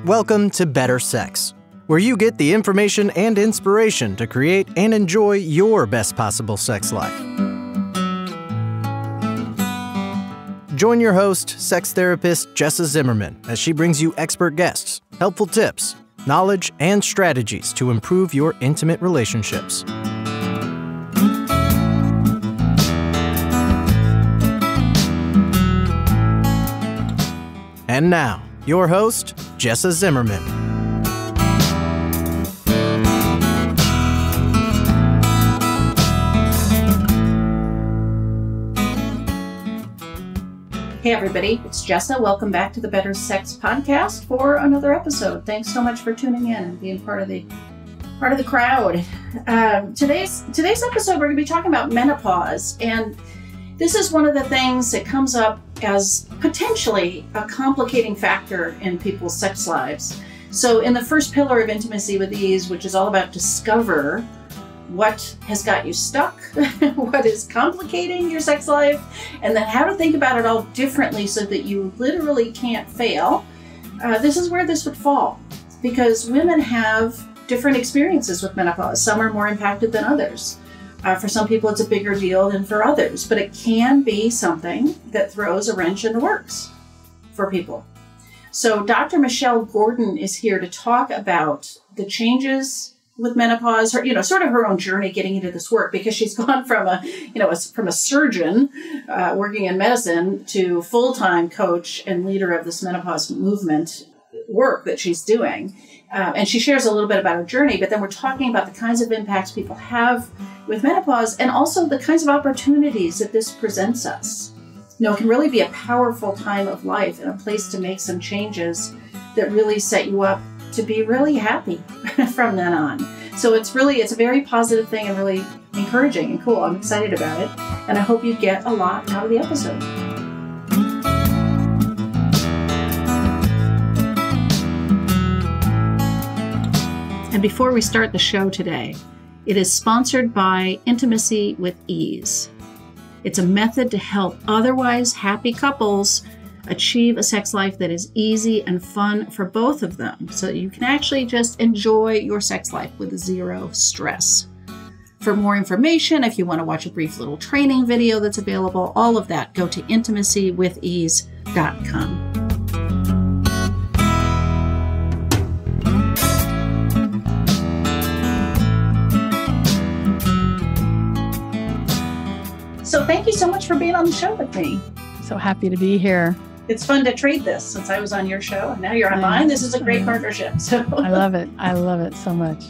Welcome to Better Sex, where you get the information and inspiration to create and enjoy your best possible sex life. Join your host, sex therapist Jessa Zimmerman, as she brings you expert guests, helpful tips, knowledge, and strategies to improve your intimate relationships. And now, your host, Jessa Zimmerman. Hey everybody, it's Jessa. Welcome back to the Better Sex Podcast for another episode. Thanks so much for tuning in and being part of the crowd. Today's episode, we're going to be talking about menopause, and this is one of the things that comes up as potentially a complicating factor in people's sex lives. So in the first pillar of Intimacy with Ease, which is all about discover what has got you stuck, what is complicating your sex life, and then how to think about it all differently so that you literally can't fail, this is where this would fall. Because women have different experiences with menopause. Some are more impacted than others. For some people, it's a bigger deal than for others, but it can be something that throws a wrench in the works for people. So Dr. Michelle Gordon is here to talk about the changes with menopause, her, sort of her own journey getting into this work, because she's gone from a surgeon working in medicine to full-time coach and leader of this menopause movement work that she's doing. And she shares a little bit about her journey, but then we're talking about the kinds of impacts people have with menopause and also the kinds of opportunities that this presents us. It can really be a powerful time of life and a place to make some changes that really set you up to be really happy from then on. So it's a very positive thing and really encouraging and cool. I'm excited about it, and I hope you get a lot out of the episode. And before we start the show today, it is sponsored by Intimacy with Ease. It's a method to help otherwise happy couples achieve a sex life that is easy and fun for both of them, so that you can actually just enjoy your sex life with zero stress. For more information, if you want to watch a brief little training video that's available, all of that, go to intimacywithease.com. So thank you so much for being on the show with me. So happy to be here. It's fun to trade this since I was on your show and now you're on mine. This is a great partnership. So I love it. I love it so much.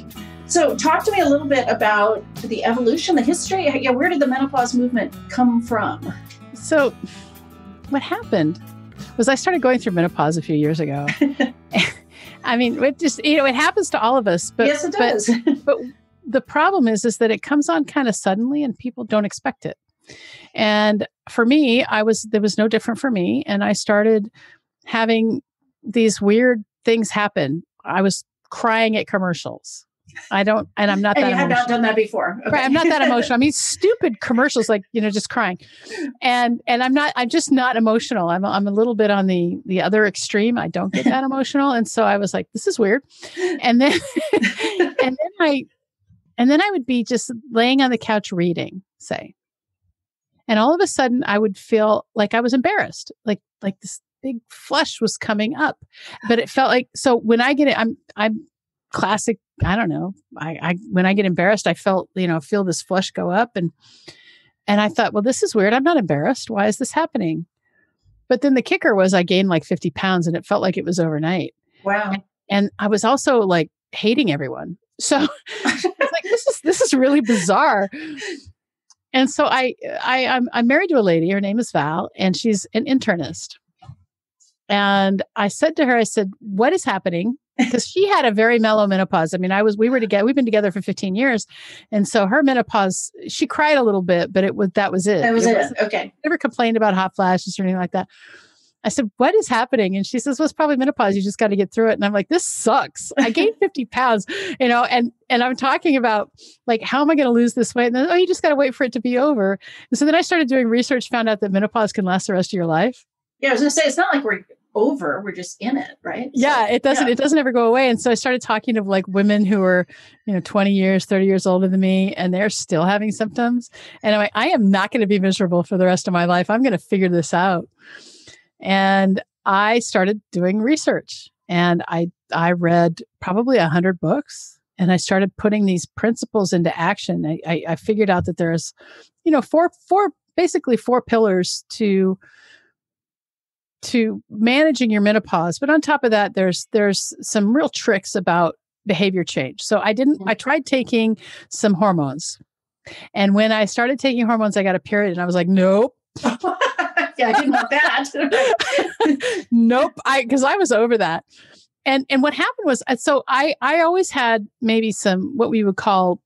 So talk to me a little bit about the evolution, the history. Where did the menopause movement come from? So what happened was I started going through menopause a few years ago. I mean, it just, it happens to all of us. But, yes, it does. But the problem is that it comes on kind of suddenly and people don't expect it. And for me, there was no different for me. And I started having these weird things happen. I was crying at commercials. I'm not that emotional. You have not done that before. Okay. Right, I'm not that emotional. I mean, stupid commercials, like, just crying. And I'm just not emotional. I'm a little bit on the other extreme. I don't get that emotional. And so I was like, this is weird. And then, and then I would be just laying on the couch reading, say. And all of a sudden I would feel like I was embarrassed, like this big flush was coming up, but it felt like, so when I get it, I'm classic. I don't know. When I get embarrassed, I feel this flush go up and I thought, well, this is weird. I'm not embarrassed. Why is this happening? But then the kicker was I gained like 50 pounds and it felt like it was overnight. Wow. And I was also like hating everyone. So it's like, this is really bizarre. And so I'm married to a lady. Her name is Val, and she's an internist. And I said to her, what is happening? Because she had a very mellow menopause. I mean, we've been together for 15 years. And so her menopause, she cried a little bit, but that was it. That was it. Okay. Never complained about hot flashes or anything like that. I said, what is happening? And she says, well, it's probably menopause. You just got to get through it. And I'm like, this sucks. I gained 50 pounds, and I'm talking about like, how am I going to lose this weight? And then, you just got to wait for it to be over. And so then I started doing research, found out that menopause can last the rest of your life. Yeah, I was going to say, it's not like we're over. We're just in it, right? Yeah, it doesn't ever go away. And so I started talking to like women who were, 20 years, 30 years older than me, and they're still having symptoms. And I'm like, I am not going to be miserable for the rest of my life. I'm going to figure this out. And I started doing research, and I read probably 100 books, and I started putting these principles into action. I figured out that there's, basically four pillars to managing your menopause. But on top of that, there's some real tricks about behavior change. So I tried taking some hormones. And when I started taking hormones, I got a period, and I was like, nope. Yeah, I didn't want that. Nope. Because I was over that. And what happened was, so I always had maybe some, what we would call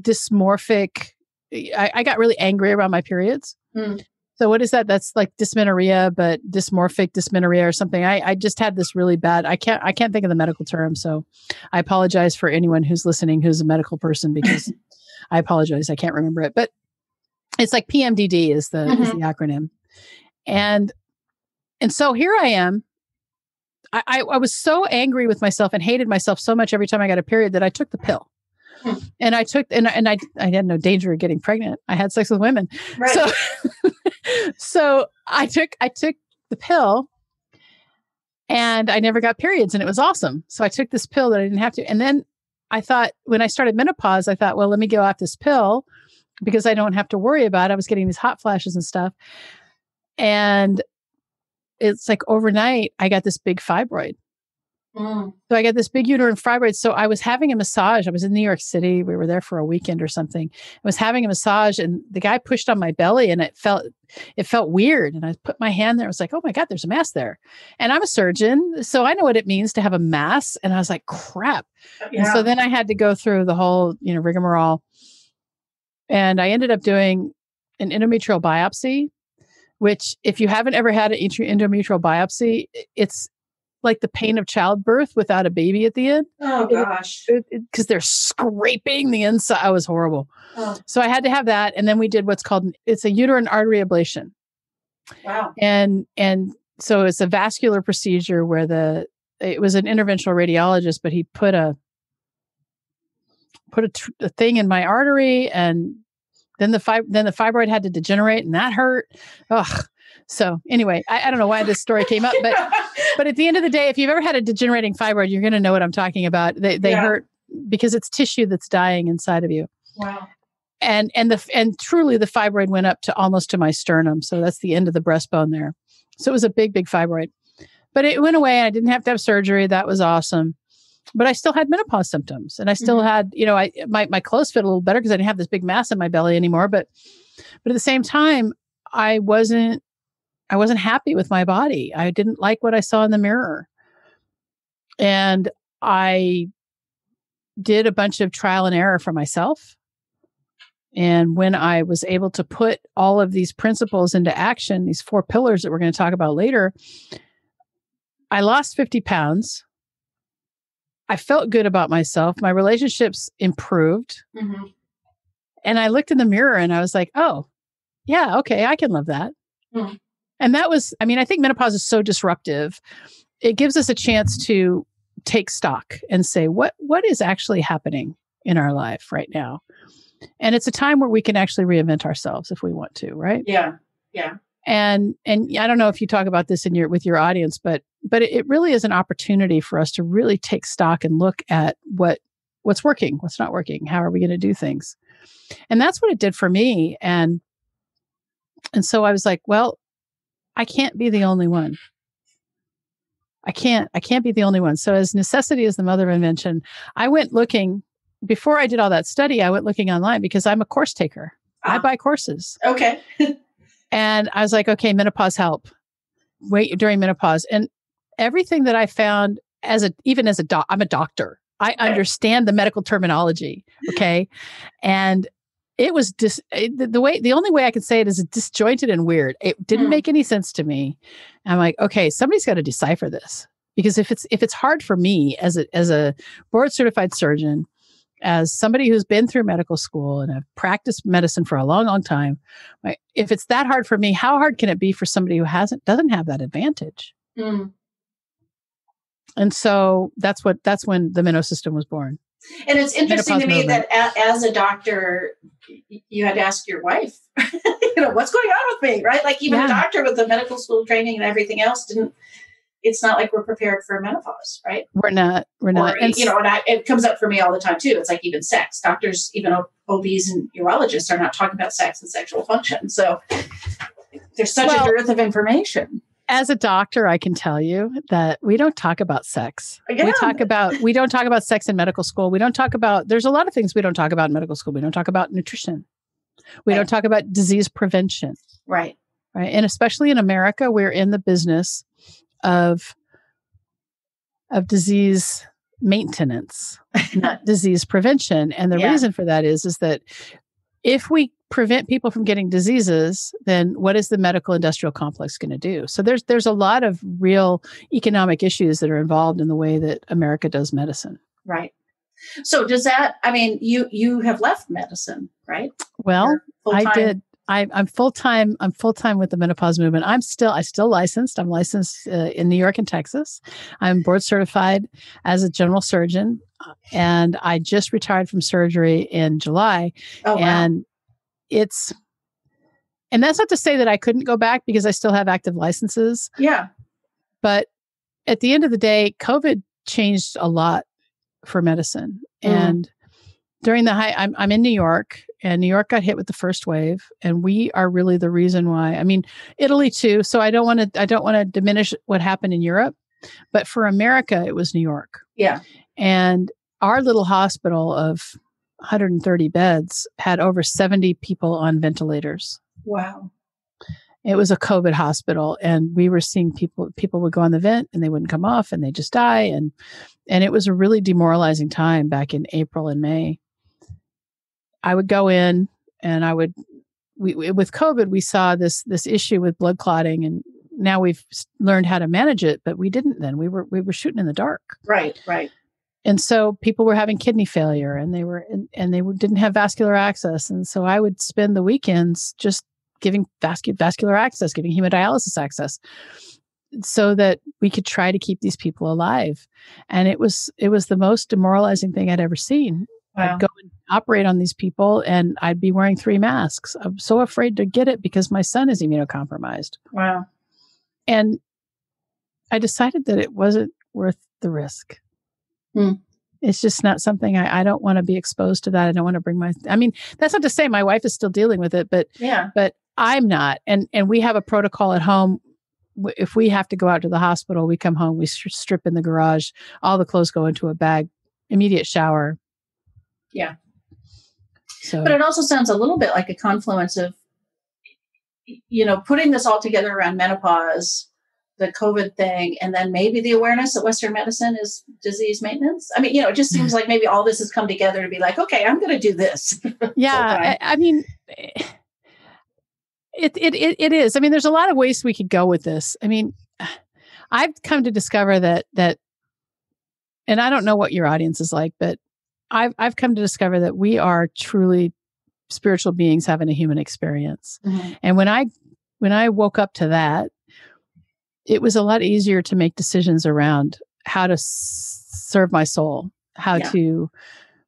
dysmorphic. I got really angry around my periods. Mm. So what is that? That's like dysmenorrhea, but dysmorphic dysmenorrhea or something. I just had this really bad, I can't think of the medical term. So I apologize for anyone who's listening, who's a medical person, because I apologize. I can't remember it, but it's like PMDD is the acronym. And so here I am. I was so angry with myself and hated myself so much every time I got a period that I took the pill. And I had no danger of getting pregnant. I had sex with women. Right. So I took the pill, and I never got periods, and it was awesome. So I took this pill that I didn't have to. And then I thought, when I started menopause, I thought, well, let me go off this pill because I don't have to worry about it. I was getting these hot flashes and stuff. And it's like overnight, I got this big fibroid. So I got this big uterine fibroid. So I was having a massage. I was in New York City. We were there for a weekend or something. I was having a massage, and the guy pushed on my belly, and it felt weird. And I put my hand there. I was like, oh my God, there's a mass there. And I'm a surgeon, so I know what it means to have a mass. And I was like, crap. Yeah. And so then I had to go through the whole, rigmarole. And I ended up doing an endometrial biopsy, which, if you haven't ever had an endometrial biopsy, it's like the pain of childbirth without a baby at the end. Oh gosh. Because they're scraping the inside. It was horrible. Oh. So I had to have that. And then we did what's called, it's a uterine artery ablation. Wow. And so it's a vascular procedure where it was an interventional radiologist, but he put a thing in my artery, and then the fibroid had to degenerate, and that hurt. Ugh. So anyway, I don't know why this story came up, but at the end of the day, if you've ever had a degenerating fibroid, you're going to know what I'm talking about. They hurt because it's tissue that's dying inside of you. Wow. And truly the fibroid went up to almost to my sternum. So that's the end of the breastbone there. So it was a big, big fibroid, but it went away. I didn't have to have surgery. That was awesome. But I still had menopause symptoms, and I still had, my clothes fit a little better because I didn't have this big mass in my belly anymore. But at the same time, I wasn't happy with my body. I didn't like what I saw in the mirror. And I did a bunch of trial and error for myself. And when I was able to put all of these principles into action, these 4 pillars that we're going to talk about later, I lost 50 pounds. I felt good about myself. My relationships improved. Mm-hmm. And I looked in the mirror and I was like, oh, yeah, okay, I can live that. Mm-hmm. And that was, I think menopause is so disruptive. It gives us a chance to take stock and say, what is actually happening in our life right now? And it's a time where we can actually reinvent ourselves if we want to, right? Yeah. Yeah. And I don't know if you talk about this with your audience, but it really is an opportunity for us to really take stock and look at what's working, what's not working, how are we going to do things? And that's what it did for me. And so I was like, well, I can't be the only one. I can't be the only one. So as necessity is the mother of invention, I went looking, before I did all that study, I went looking online because I'm a course taker. I buy courses. Okay. And I was like, okay, menopause help. Wait during menopause. And everything that I found I'm a doctor. I understand the medical terminology. Okay. And it was the only way I could say it is disjointed and weird. It didn't make any sense to me. I'm like, okay, somebody's got to decipher this, because if it's hard for me as a board certified surgeon, as somebody who's been through medical school and have practiced medicine for a long, long time, if it's that hard for me, how hard can it be for somebody who doesn't have that advantage? Mm. And so that's when the Minnow system was born. And it's interesting Menopause to me movement. that as a doctor, you had to ask your wife, what's going on with me, right? Like even a doctor with the medical school training and everything else it's not like we're prepared for menopause, right? We're not. And, it comes up for me all the time too. It's like even sex. Doctors, even OBs and urologists are not talking about sex and sexual function. So there's such a dearth of information. As a doctor, I can tell you that we don't talk about sex. Yeah. We don't talk about sex in medical school. We don't talk about, there's a lot of things we don't talk about in medical school. We don't talk about nutrition. We don't talk about disease prevention. Right. Right. And especially in America, we're in the business of disease maintenance, not disease prevention. And the reason for that is that if we prevent people from getting diseases, then what is the medical industrial complex going to do? So there's a lot of real economic issues that are involved in the way that America does medicine. Right. So does that, you have left medicine, right? Well, I did. I'm full-time. I'm full-time with the menopause movement. I still licensed. I'm licensed in New York and Texas. I'm board certified as a general surgeon, and I just retired from surgery in July. Oh, wow. And that's not to say that I couldn't go back because I still have active licenses. Yeah. But at the end of the day, COVID changed a lot for medicine. And during the I'm in New York, and New York got hit with the first wave, and we are really the reason why. Italy too. So I don't want to diminish what happened in Europe, but for America, it was New York. Yeah. And our little hospital of 130 beds had over 70 people on ventilators. Wow. It was a COVID hospital, and we were seeing people would go on the vent and they wouldn't come off and they just die. And it was a really demoralizing time back in April and May. I would go in and with COVID, we saw this issue with blood clotting, and now we've learned how to manage it, but we didn't then. We were shooting in the dark. Right. And so people were having kidney failure, and they didn't have vascular access. And so I would spend the weekends just giving vascular access, giving hemodialysis access, so that we could try to keep these people alive. And it was the most demoralizing thing I'd ever seen. Wow. I'd go and operate on these people, and I'd be wearing 3 masks. I'm so afraid to get it because my son is immunocompromised. Wow. And I decided that it wasn't worth the risk. It's just not something I don't want to be exposed to that. I don't want to bring that's not to say my wife is still dealing with it, but I'm not. And we have a protocol at home. If we have to go out to the hospital, we come home, we strip in the garage, all the clothes go into a bag, immediate shower. Yeah. So, but it also sounds a little bit like a confluence of, putting this all together around menopause, the COVID thing, and then maybe the awareness that Western medicine is disease maintenance. It just seems like maybe all this has come together to be like, okay, I'm going to do this. Yeah. It is. There's a lot of ways we could go with this. I've come to discover that, and I don't know what your audience is like, but I've come to discover that we are truly spiritual beings having a human experience. Mm-hmm. And when I woke up to that, it was a lot easier to make decisions around how to serve my soul, how to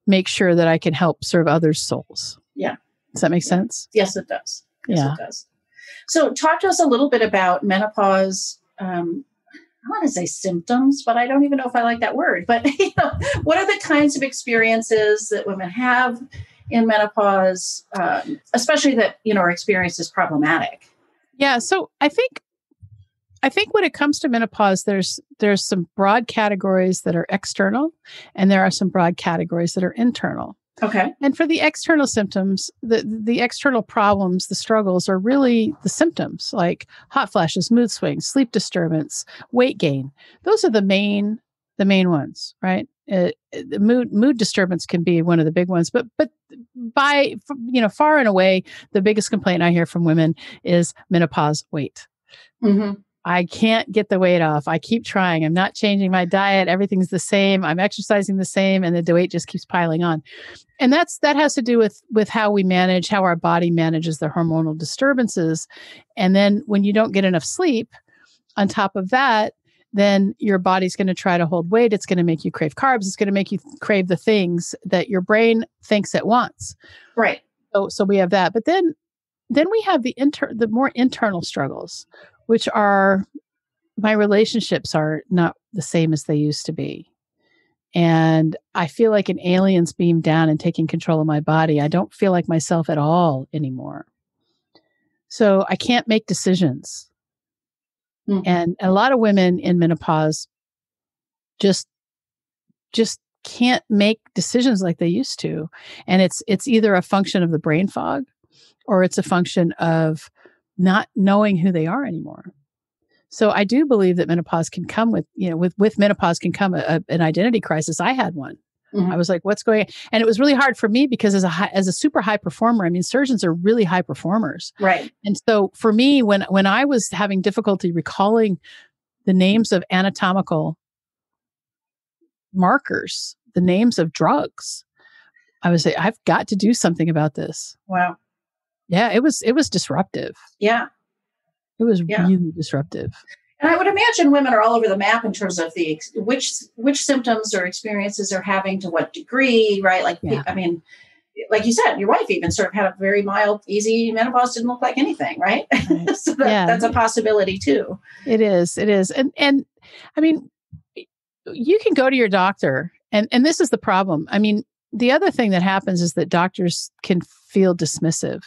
make sure that I can help serve others' souls. Yeah. Does that make sense? Yes, it does. It does. So talk to us a little bit about menopause. I want to say symptoms, but I don't even know if I like that word. But what are the kinds of experiences that women have in menopause, especially that are experienced as problematic? Yeah. So I think when it comes to menopause, there's some broad categories that are external, and there are some broad categories that are internal. Okay. And for the external symptoms, the external problems, the struggles are really the symptoms like hot flashes, mood swings, sleep disturbance, weight gain. Those are the main ones, right? The mood disturbance can be one of the big ones, but by far and away, the biggest complaint I hear from women is menopause weight. Mm-hmm. I can't get the weight off. I keep trying. I'm not changing my diet. Everything's the same. I'm exercising the same, and the weight just keeps piling on. And that has to do with how our body manages the hormonal disturbances. And then when you don't get enough sleep, on top of that, then your body's going to try to hold weight. It's going to make you crave carbs. It's going to make you crave the things that your brain thinks it wants. Right. So we have that. But then we have the more internal struggles, which are my relationships are not the same as they used to be. And I feel like an alien's beamed down and taking control of my body. I don't feel like myself at all anymore. So I can't make decisions. And a lot of women in menopause just can't make decisions like they used to. And it's either a function of the brain fog or it's a function of not knowing who they are anymore. So I do believe that menopause can come with menopause can come an identity crisis. I had one. I was like, what's going on? And it was really hard for me because as a super high performer, I mean, surgeons are really high performers. Right. And so for me, when I was having difficulty recalling the names of anatomical markers, the names of drugs, I was like, I've got to do something about this. Wow. Yeah, it was disruptive. Yeah. It was really disruptive. And I would imagine women are all over the map in terms of the which symptoms or experiences they're having to what degree, right? Like, I mean, like you said, your wife even sort of had a very mild, easy menopause, didn't look like anything, right? So that's a possibility too. It is. And I mean, you can go to your doctor and this is the problem. I mean, the other thing that happens is that doctors can feel dismissive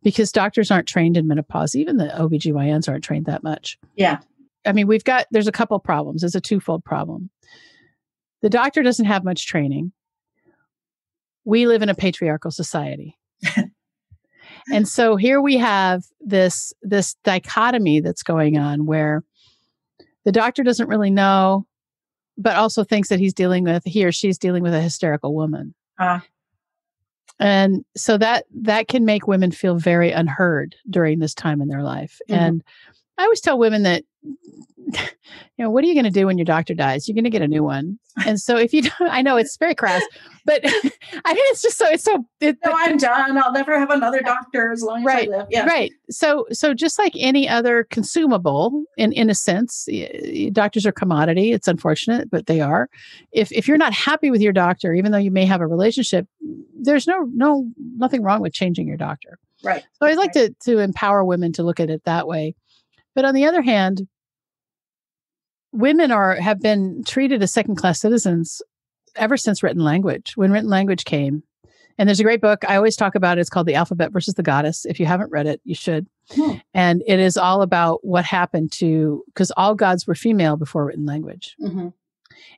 because doctors aren't trained in menopause. Even the OBGYNs aren't trained that much. Yeah. I mean, there's a couple problems. It's a twofold problem. The doctor doesn't have much training. We live in a patriarchal society. And so here we have this dichotomy that's going on where the doctor doesn't really know, but also thinks that he or she's dealing with a hysterical woman. And so that can make women feel very unheard during this time in their life. And I always tell women that, what are you going to do when your doctor dies? You're going to get a new one. And so if you don't, I know it's very crass, but I mean, it's just I'm done. I'll never have another doctor as long as I live. Yeah. Right. So just like any other consumable in a sense, doctors are commodity. It's unfortunate, but they are. If you're not happy with your doctor, even though you may have a relationship, there's nothing wrong with changing your doctor. Right. So I'd like to empower women to look at it that way. But on the other hand, women have been treated as second-class citizens ever since written language. When written language came, and there's a great book I always talk about. It's called The Alphabet versus the Goddess. If you haven't read it, you should. And it is all about what happened because all gods were female before written language.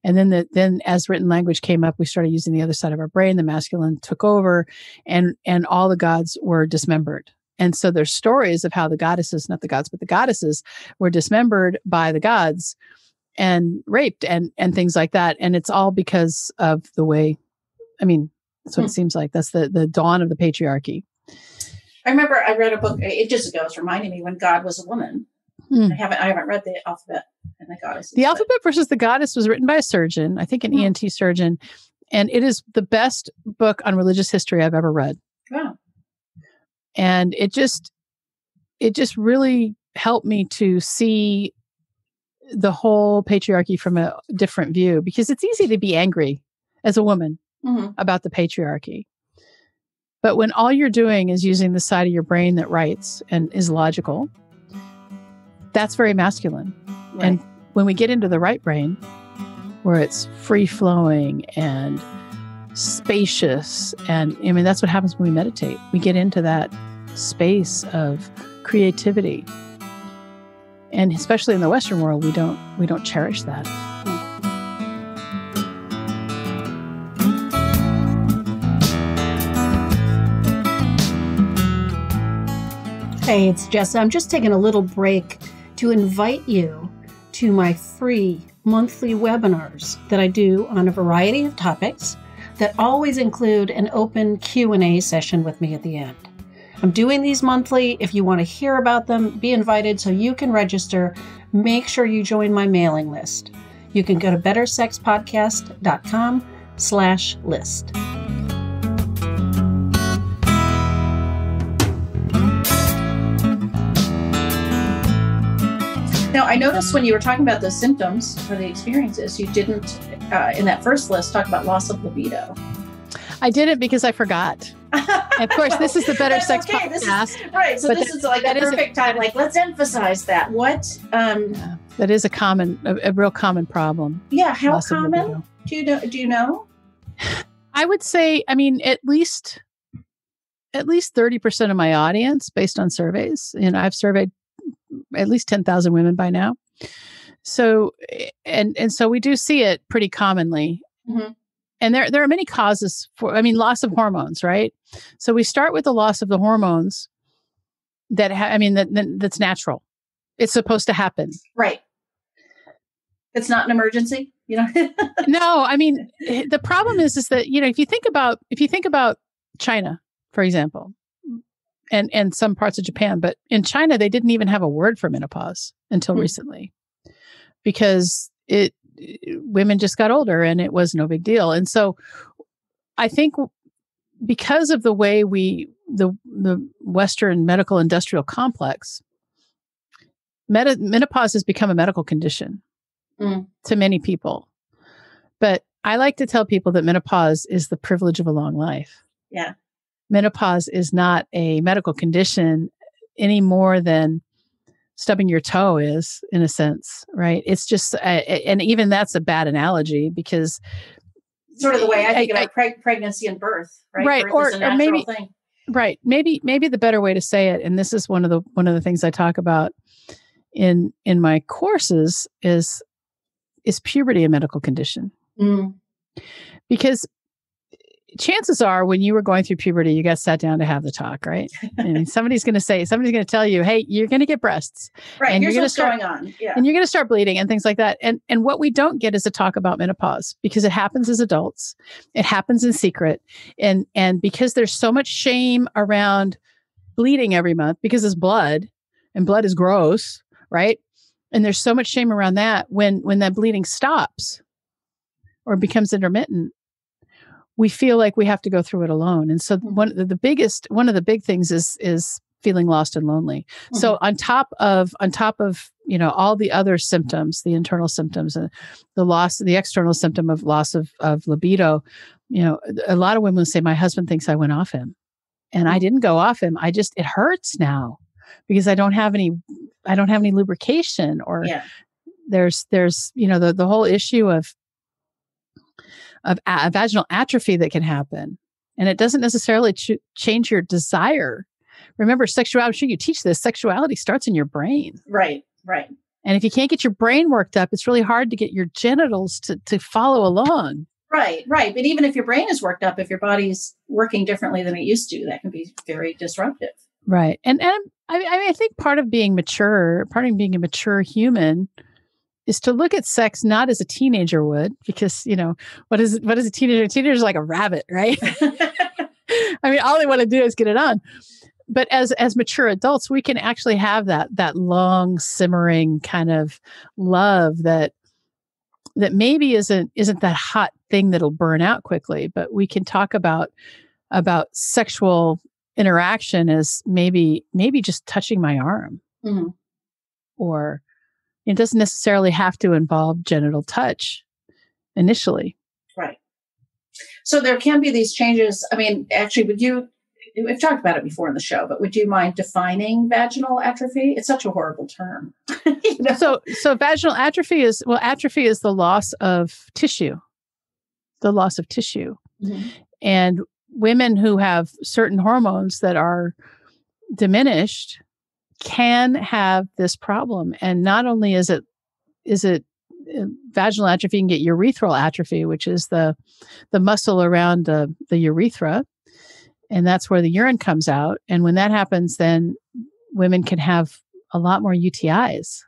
And then as written language came up, we started using the other side of our brain. The masculine took over, and all the gods were dismembered. And so there's stories of how the goddesses, not the gods, but the goddesses were dismembered by the gods and raped and things like that. And it's all because of the way, I mean, that's what it seems like. That's the dawn of the patriarchy. I remember I read a book ages ago. It's reminding me when God was a woman. I haven't read The Alphabet and the Goddesses. The Alphabet versus the Goddess was written by a surgeon, I think an ENT surgeon. And it is the best book on religious history I've ever read. Wow. And it just really helped me to see the whole patriarchy from a different view, because it's easy to be angry as a woman about the patriarchy. But when all you're doing is using the side of your brain that writes and is logical, that's very masculine. Right. And when we get into the right brain, where it's free flowing and spacious, and I mean, that's what happens when we meditate. We get into that space of creativity. And especially in the Western world, we don't cherish that. Hey, it's Jessa. I'm just taking a little break to invite you to my free monthly webinars that I do on a variety of topics that always include an open Q&A session with me at the end. I'm doing these monthly. If you want to hear about them, be invited so you can register. Make sure you join my mailing list. You can go to bettersexpodcast.com/list. Now, I noticed when you were talking about the symptoms or the experiences, you didn't, in that first list, talk about loss of libido. I did it because I forgot. Of course, this is the Better Sex podcast. Right. So this is like a perfect time. Like, let's emphasize that. What? That is a real common problem. Yeah. How common? Do you know? I would say, I mean, at least 30% of my audience, based on surveys, I've surveyed at least 10,000 women by now. So, and so we do see it pretty commonly. Mm-hmm. And there are many causes loss of hormones, right? So we start with the loss of the hormones that's natural. It's supposed to happen. Right. It's not an emergency, No, I mean, the problem is that, if you think about China, for example, and some parts of Japan, but in China, they didn't even have a word for menopause until recently, because women just got older and it was no big deal. And so I think because of the way the Western medical industrial complex, menopause has become a medical condition to many people. But I like to tell people that menopause is the privilege of a long life. Yeah. Menopause is not a medical condition any more than stubbing your toe is, in a sense, right? It's just, and even that's a bad analogy, because sort of the way I think about pregnancy and birth, right? Right, birth is a natural maybe thing. Right, maybe the better way to say it, and this is one of the things I talk about in my courses is puberty a medical condition? Because chances are, when you were going through puberty, you got sat down to have the talk, right? And somebody's going to tell you, hey, you're going to get breasts. Right. And here's what's going on. Yeah. And you're going to start bleeding and things like that. And what we don't get is a talk about menopause, because it happens as adults. It happens in secret. And because there's so much shame around bleeding every month, because it's blood and blood is gross, right? And there's so much shame around that. When that bleeding stops or becomes intermittent, we feel like we have to go through it alone. And so one of the big things is feeling lost and lonely. Mm-hmm. So on top of, all the other symptoms, the internal symptoms and the external symptom of loss of libido, a lot of women say, my husband thinks I went off him, and I didn't go off him. It hurts now because I don't have any lubrication, or there's the whole issue of vaginal atrophy that can happen. And it doesn't necessarily change your desire. Remember, sexuality, I'm sure you teach this, sexuality starts in your brain. Right, right. And if you can't get your brain worked up, it's really hard to get your genitals to follow along. Right, right. But even if your brain is worked up, if your body's working differently than it used to, that can be very disruptive. Right. And I think part of being a mature human is to look at sex not as a teenager would, because, what is a teenager? A teenager is like a rabbit, right? I mean, all they want to do is get it on. But as mature adults, we can actually have that long simmering kind of love that maybe isn't that hot thing that'll burn out quickly, but we can talk about sexual interaction as maybe just touching my arm, or it doesn't necessarily have to involve genital touch initially. Right. So there can be these changes. I mean, actually, we've talked about it before in the show, but would you mind defining vaginal atrophy? It's such a horrible term. So vaginal atrophy is the loss of tissue. Mm-hmm. And women who have certain hormones that are diminished can have this problem. And not only is it vaginal atrophy, you can get urethral atrophy, which is the muscle around the urethra. And that's where the urine comes out. And when that happens, then women can have a lot more UTIs,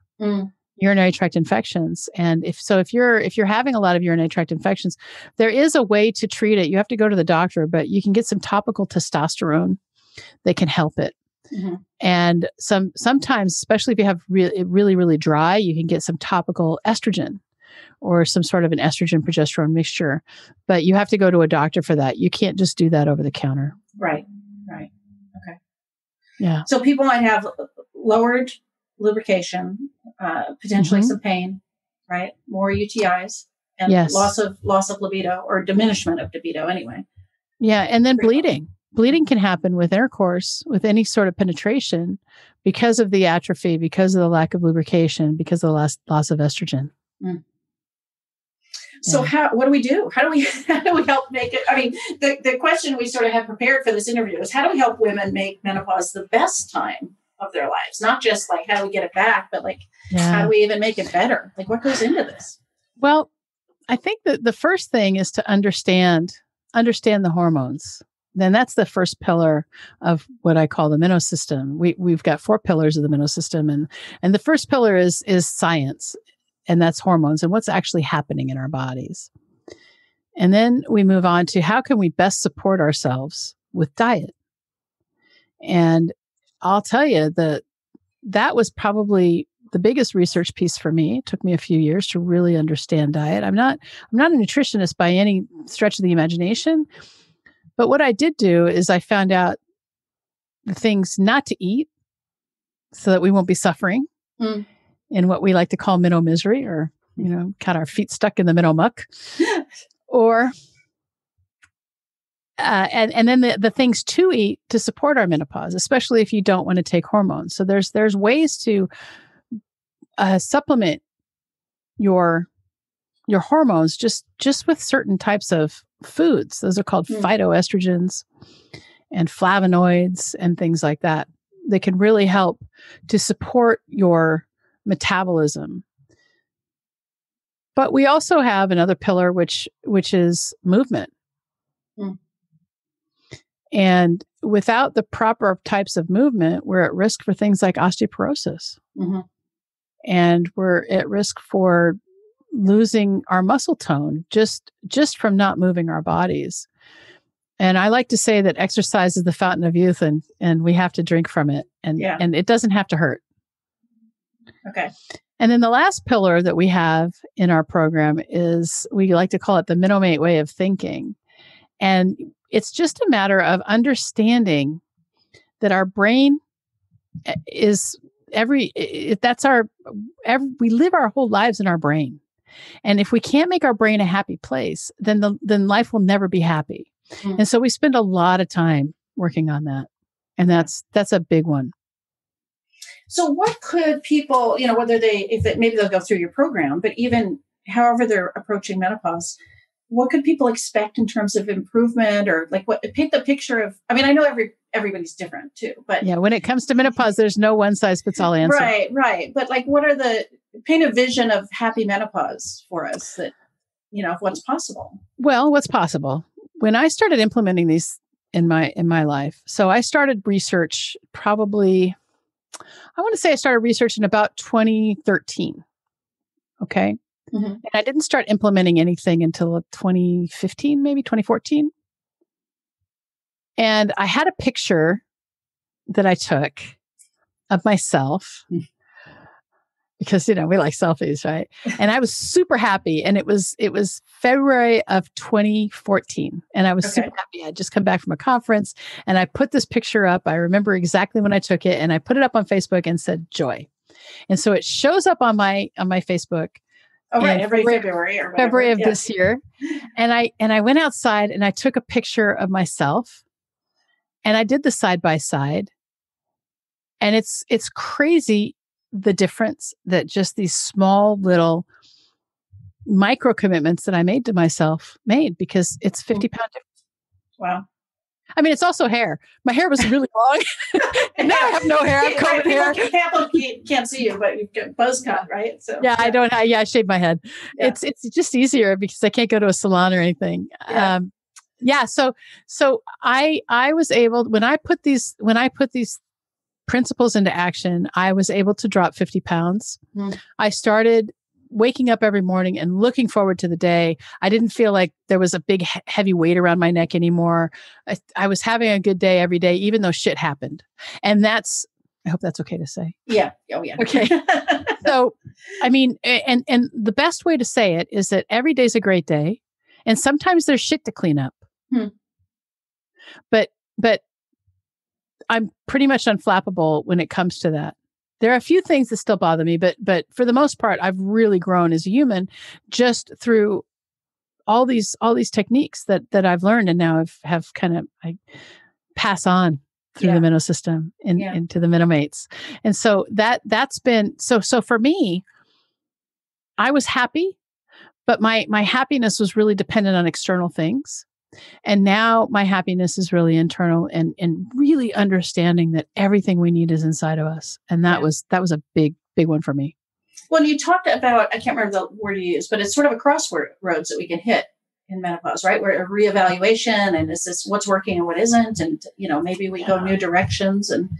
urinary tract infections. And if you're having a lot of urinary tract infections, there is a way to treat it. You have to go to the doctor, but you can get some topical testosterone that can help it. Mm-hmm. And sometimes, especially if you have really, really dry, you can get some topical estrogen or some sort of an estrogen progesterone mixture, but you have to go to a doctor for that. You can't just do that over the counter. Right. Okay. Yeah. So people might have lowered lubrication, potentially some pain, right? More UTIs and loss of libido or diminishment of libido anyway. Yeah. And then bleeding. Bleeding can happen with intercourse, with any sort of penetration because of the atrophy, because of the lack of lubrication, because of the loss of estrogen. Mm. So what do we do? How do we help make it? I mean, the question we sort of have prepared for this interview is how do we help women make menopause the best time of their lives? Not just like how do we get it back, but like how do we even make it better? Like what goes into this? Well, I think that the first thing is to understand the hormones. Then that's the first pillar of what I call the Meno system. We've got 4 pillars of the Meno system, and the first pillar is science, and that's hormones and what's actually happening in our bodies. And then we move on to how can we best support ourselves with diet. And I'll tell you that was probably the biggest research piece for me. It took me a few years to really understand diet. I'm not a nutritionist by any stretch of the imagination. But what I did do is I found out the things not to eat so that we won't be suffering in what we like to call minnow misery, or, got our feet stuck in the minnow muck. Or, and then the things to eat to support our menopause, especially if you don't want to take hormones. So there's ways to supplement your hormones just with certain types of foods. Those are called phytoestrogens and flavonoids and things like that. They can really help to support your metabolism. But we also have another pillar, which is movement. And without the proper types of movement, we're at risk for things like osteoporosis. And we're at risk for losing our muscle tone just from not moving our bodies. And I like to say that exercise is the fountain of youth, and we have to drink from it, and it doesn't have to hurt. Okay. And then the last pillar that we have in our program is, we like to call it the Menomate way of thinking. And it's just a matter of understanding that our brain is we live our whole lives in our brain. And if we can't make our brain a happy place, then life will never be happy. And so we spend a lot of time working on that. And that's a big one. So what could people, whether maybe they'll go through your program, but even however they're approaching menopause, what could people expect in terms of improvement, or like paint the picture of, I mean, I know everybody's different too, but when it comes to menopause, there's no one size fits all answer. Right. But like, paint a vision of happy menopause for us that, what's possible. Well, what's possible? When I started implementing these in my life, so I started research probably, I want to say I started research in about 2013. Okay. And I didn't start implementing anything until 2015, maybe 2014. And I had a picture that I took of myself because, we like selfies, right? And I was super happy. And it was February of 2014. And I was super happy. I'd just come back from a conference, and I put this picture up. I remember exactly when I took it, and I put it up on Facebook and said joy. And so it shows up on my Facebook. Oh, right. Every February or whatever. February of this year. And I went outside and I took a picture of myself, and I did the side by side. And it's crazy the difference that just these small little micro commitments that I made to myself made, because it's 50 pound difference. Wow. I mean, it's also hair. My hair was really long, and now I have no hair. I've combed hair. People can't see you, but you've got buzz cut, right? So I don't. I shaved my head. Yeah. It's just easier because I can't go to a salon or anything. Yeah. So I was able, when I put these principles into action, I was able to drop 50 pounds. I started waking up every morning and looking forward to the day. I didn't feel like there was a big heavy weight around my neck anymore. I was having a good day every day, even though shit happened. And I hope that's okay to say. Yeah. Oh yeah. Okay. So, I mean, and the best way to say it is that every day's a great day, and sometimes there's shit to clean up. But I'm pretty much unflappable when it comes to that. There are a few things that still bother me, but for the most part, I've really grown as a human just through all these techniques that I've learned, and now have kind of I pass on through the Meno system into the Menomates. And so that's been so for me, I was happy, but my happiness was really dependent on external things. And now my happiness is really internal and really understanding that everything we need is inside of us. And that was a big one for me. Well, you talked about, I can't remember the word you used, but it's sort of a crossroads that we can hit in menopause, right? Where a reevaluation, and is this what's working and what isn't? And, maybe we go new directions. And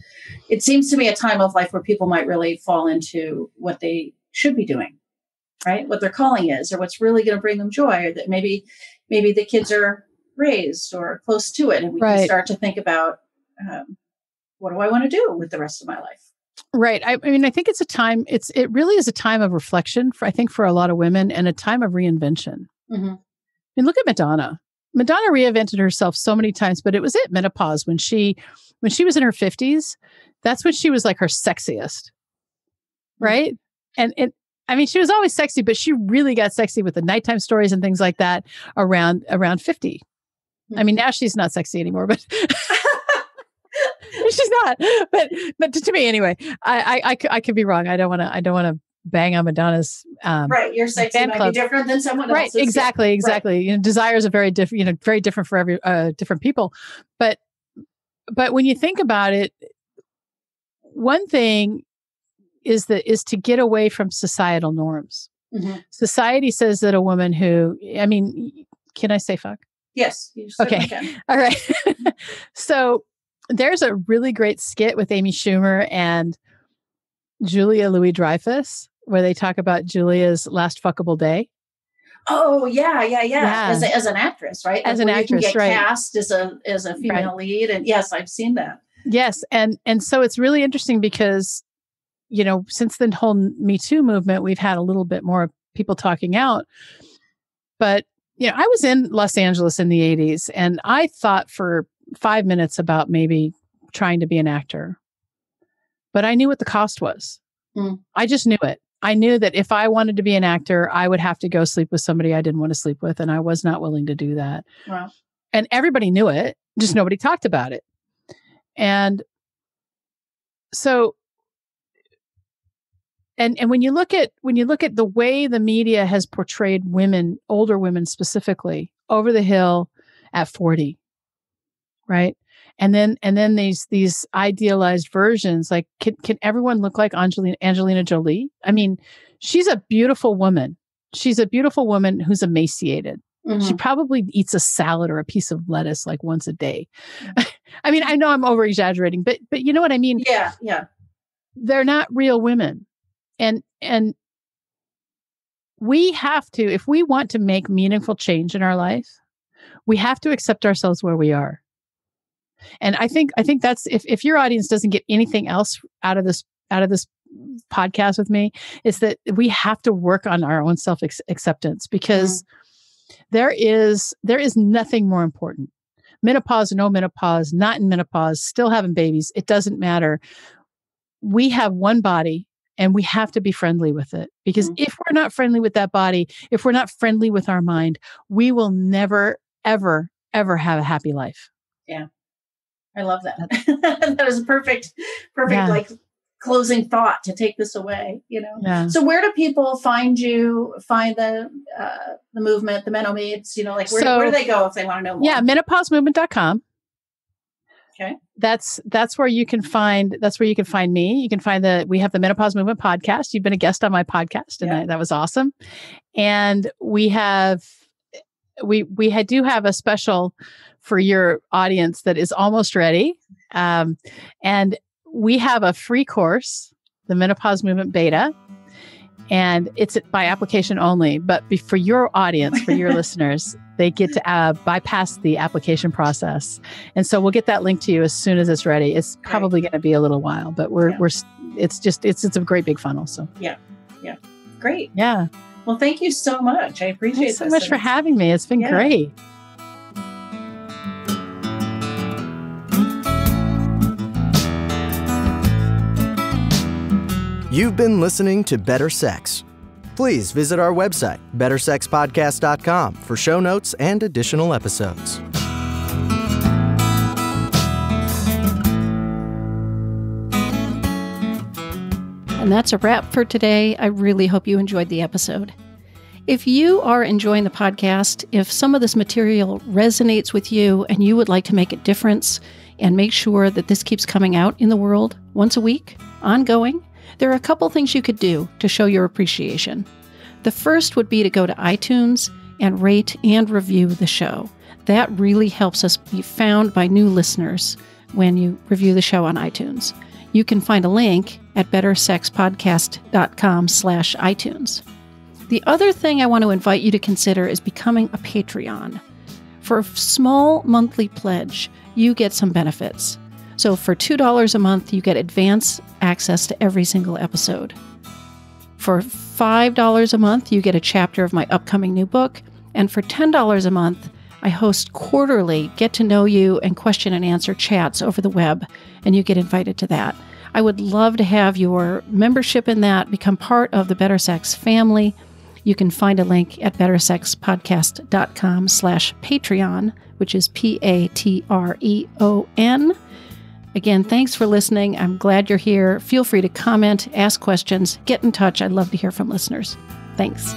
it seems to me a time of life where people might really fall into what they should be doing, right? What their calling is, or what's really going to bring them joy, or that maybe the kids are raised or close to it. And we can start to think about, what do I want to do with the rest of my life? Right. I mean, I think it's a time, it really is a time of reflection for a lot of women, and a time of reinvention. Mm-hmm. I mean, look at Madonna. Madonna reinvented herself so many times, but it was at menopause when she was in her 50s. That's when she was like her sexiest. Right. And she was always sexy, but she really got sexy with the nighttime stories and things like that around 50. I mean, now she's not sexy anymore, but she's not. But to me anyway, I could be wrong. I don't want to bang on Madonna's right. Your sexy might be different than someone else's. Right. Exactly. Right. Desires are very different. Very different for every different people. But when you think about it, one thing is to get away from societal norms. Mm-hmm. Society says that a woman who, can I say fuck? Yes. You okay. Can. All right. So there's a really great skit with Amy Schumer and Julia Louis-Dreyfus where they talk about Julia's last fuckable day. Oh yeah. As an actress, right? As an actress, you can get cast as a female lead, and yes, I've seen that. Yes, and so it's really interesting because, since the whole Me Too movement, we've had a little bit more people talking out. But I was in Los Angeles in the 80s, and I thought for 5 minutes about maybe trying to be an actor. But I knew what the cost was. Mm. I just knew it. I knew that if I wanted to be an actor, I would have to go sleep with somebody I didn't want to sleep with, and I was not willing to do that. Wow. And everybody knew it, just nobody talked about it. And so, and when you look at the way the media has portrayed women, older women specifically, over the hill at 40, right? And then these idealized versions, like can everyone look like Angelina Jolie? I mean, she's a beautiful woman. She's a beautiful woman who's emaciated. Mm-hmm. She probably eats a salad or a piece of lettuce like once a day. I mean, I know I'm over exaggerating, but you know what I mean? Yeah. They're not real women. And we have to, if we want to make meaningful change in our life, we have to accept ourselves where we are. And I think that's, if your audience doesn't get anything else out of this podcast with me, is that we have to work on our own self-acceptance, because there is nothing more important. Menopause, no menopause, not in menopause, still having babies, it doesn't matter. We have one body, and we have to be friendly with it, because if we're not friendly with that body, if we're not friendly with our mind, we will never, ever, ever have a happy life. Yeah. I love that. That is a perfect, like closing thought to take this away, Yeah. So where do people find you, find the movement, the Menomates, where do they go if they want to know more? Yeah. menopausemovement.com. Okay. That's where you can find me. You can find we have the Menopause Movement podcast. You've been a guest on my podcast, and that was awesome. And we do have a special for your audience that is almost ready. And we have a free course, the Menopause Movement Beta, and it's by application only. But for your audience, for your listeners, they get to bypass the application process. And so we'll get that link to you as soon as it's ready. It's probably going to be a little while, but it's a great big funnel. So yeah. Great. Yeah. Well, thank you so much. I appreciate it. Thanks so much for having me. It's been great. You've been listening to Better Sex. Please visit our website, bettersexpodcast.com, for show notes and additional episodes. And that's a wrap for today. I really hope you enjoyed the episode. If you are enjoying the podcast, if some of this material resonates with you and you would like to make a difference and make sure that this keeps coming out in the world once a week, ongoing, there are a couple things you could do to show your appreciation. The first would be to go to iTunes and rate and review the show. That really helps us be found by new listeners when you review the show on iTunes. You can find a link at bettersexpodcast.com/iTunes. The other thing I want to invite you to consider is becoming a Patreon. For a small monthly pledge, you get some benefits. So for $2 a month, you get advance access to every single episode. For $5 a month, you get a chapter of my upcoming new book. And for $10 a month, I host quarterly get-to-know-you and question-and-answer chats over the web, and you get invited to that. I would love to have your membership in that, become part of the Better Sex family. You can find a link at bettersexpodcast.com/Patreon, which is Patreon. Again, thanks for listening. I'm glad you're here. Feel free to comment, ask questions, get in touch. I'd love to hear from listeners. Thanks.